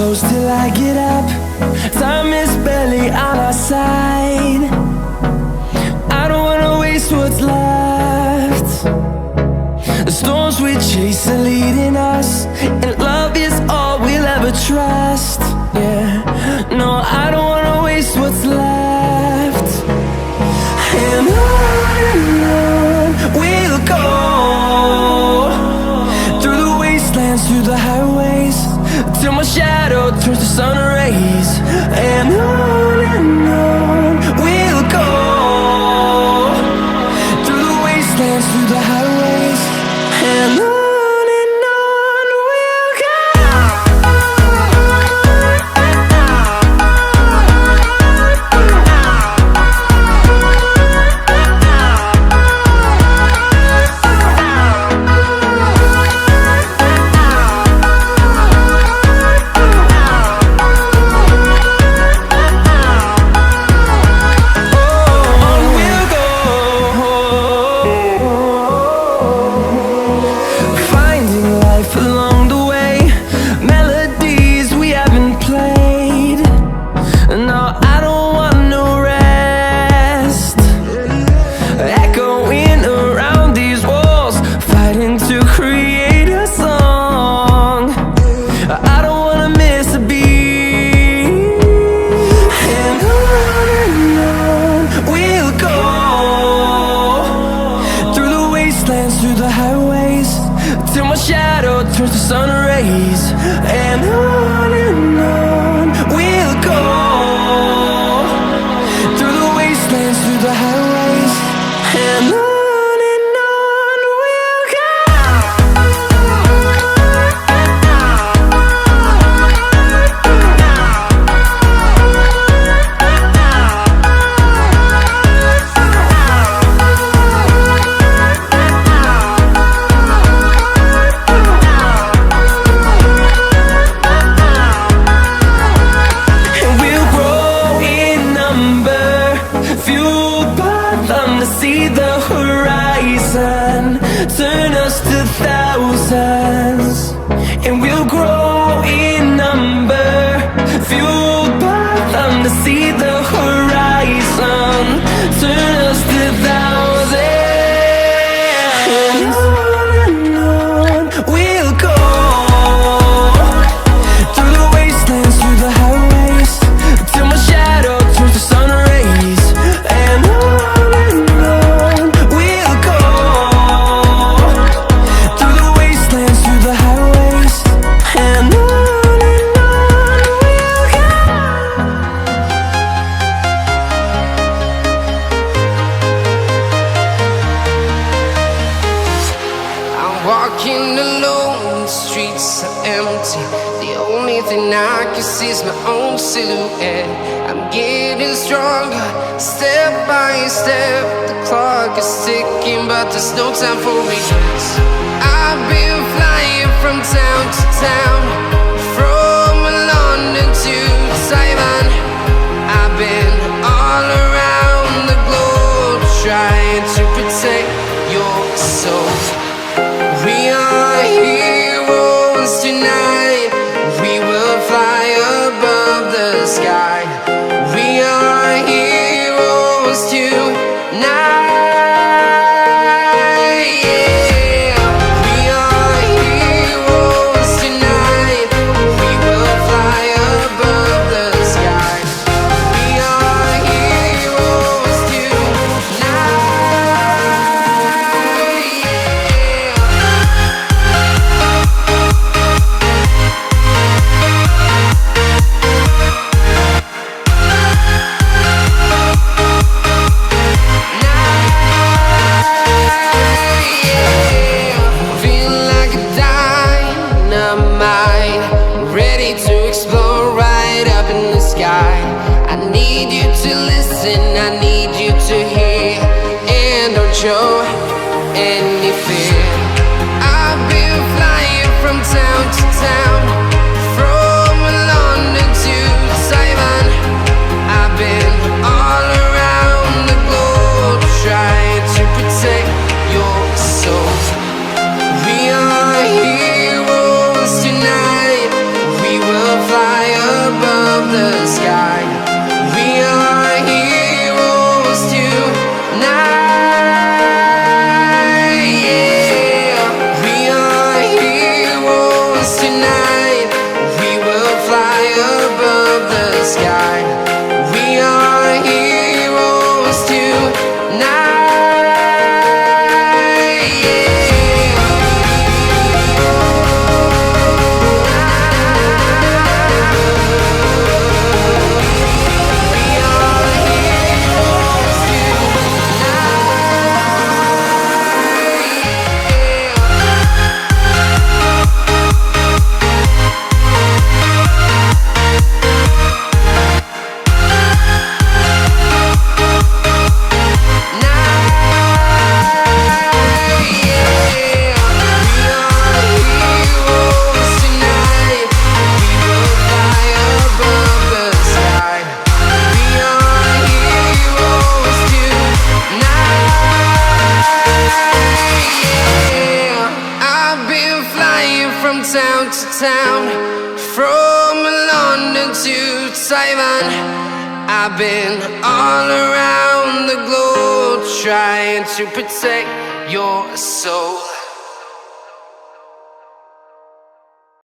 close till I get up. Time is barely on our side. I don't wanna waste what's left. The storms we chase are leading us, and love is all we'll ever trust. Yeah, no, I don't wanna waste what's left. And on we'll go, through the wastelands, through the highways, till my shadow turns to sun rays. And on we'll go, through the wastelands, through the highways, and on we'll go. Through the highways, till my shadow turns to sun rays. And on we'll go, through the wastelands, through the highways, and on we'll go. See the horizon, turn us to thousands, and we'll grow in number, fueled by them to see the horizon, turn us to thousands. And on we'll go, through the wastelands, through the highways, till my shadow turns to sun rays. And walking alone, the streets are empty. The only thing I can see is my own silhouette. I'm getting stronger, step by step. The clock is ticking, but there's no time for regrets. I've been flying from town to town, from London to Taiwan. I've been all around the globe, trying to protect your soul. We are heroes tonight. We will fly above the sky. We are heroes tonight. Yeah. We are heroes tonight. been flying from town to town, from London to Taiwan. I've been all around the globe trying to protect your soul.